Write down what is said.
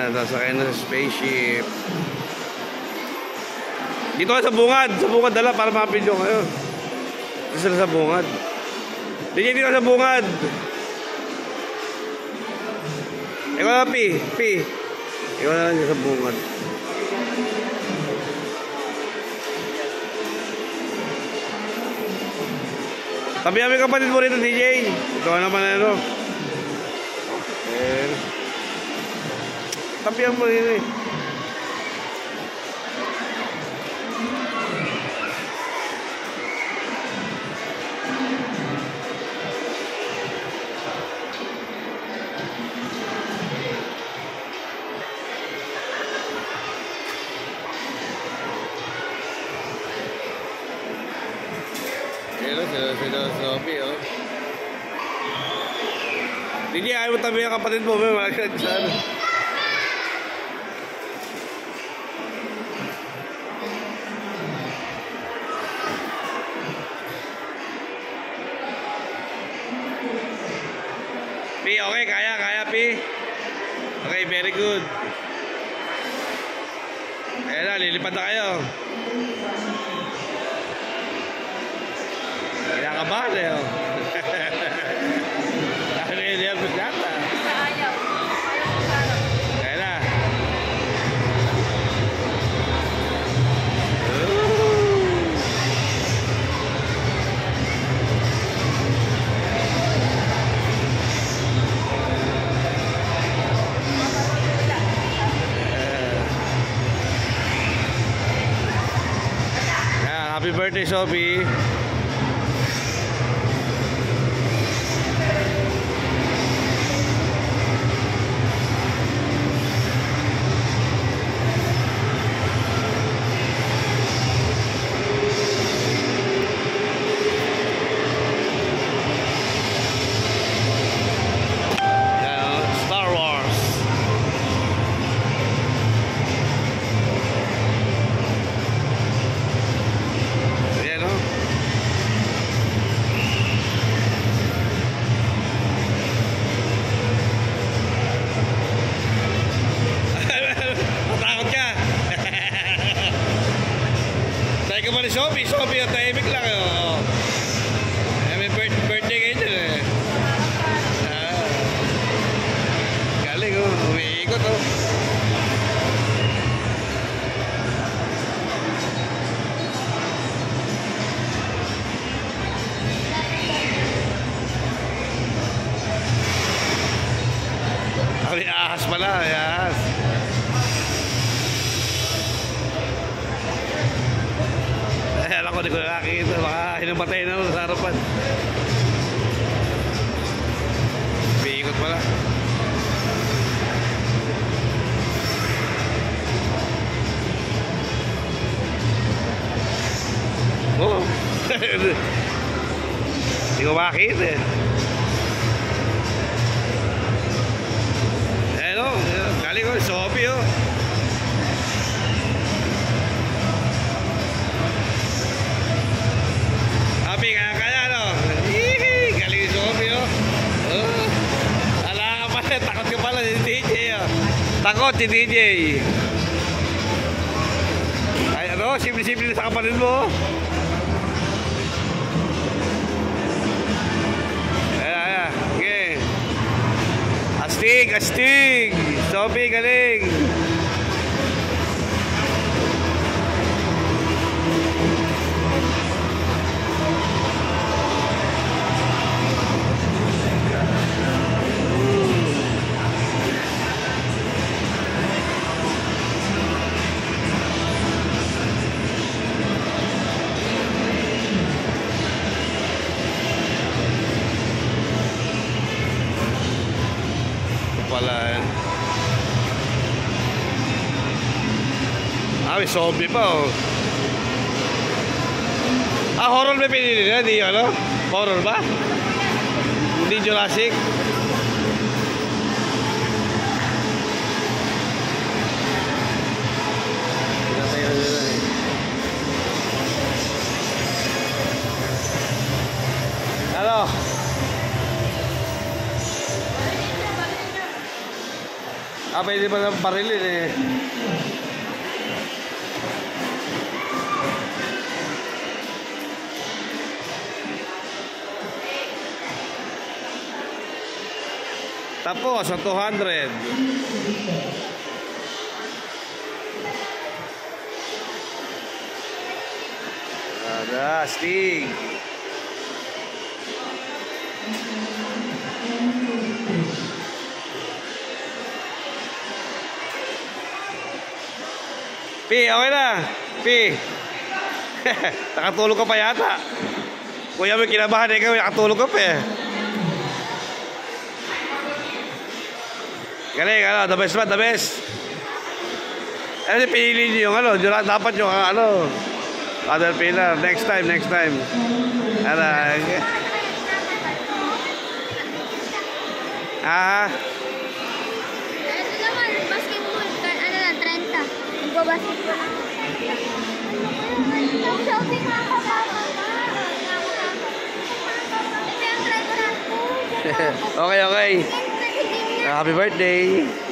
Ayan, sasakay na sa spaceship. Dito ka sa bungad. Sa bungad dala para mapidyo kayo. Dito sila sa bungad. Dito ka sa bungad. Ikaw na, Pi. Ikaw na lang sa bungad. Tabi kami kapatid mo rito, DJ. Ikaw naman ano. Ayan. Tabi mo rito eh. Sila Sophie, oh. Hindi, ayaw mo tabi ang kapatid mo, may magkag sa ano. Pi, okay, kaya, Pi. Okay, very good. Ayan na, lilipad na kayo. Kinakabahan eh, oh. Ano yun yan, maglata. Ayaw. Kaya na. Happy birthday, Sophie. Sophie, at tahimik lang, oh. May birthday kayo dyan, eh. Galing, oh. Umiikot, oh. Ay, ahas pala, ahas. Alam ko, di ko nakakita. Baka hinumatay na sa harapan. Biikot pala. Oo. Di ko makakita eh. Ayan o. Galing ko, Sophie o. Takot si DJ. Ay, ano? Simple-simple sa kapatid mo. Ayan. Okay. Astig. Sophie, galing. May zombie pa, oh. Horror ba pinili nila? Di ano? Horror ba? Hindi Jurassic? Ano? Pwede ba ng barilin eh. Tapos, sa 200. Ada, Stig. Pi, okay na. Pi. Nakatulog ka pa yata. Kuya mo kinabahan eh kami, nakatulog ka pa eh. Galing, ano, the best man, the best. Ano, pinili nyo yung ano, dapat yung ano, other pillar, next time. Ano, Ito naman, basketball, ano lang, 30. Magbabasketball lang. Shopping nga ka ba? Ito yung 30 ko. okay. Happy birthday.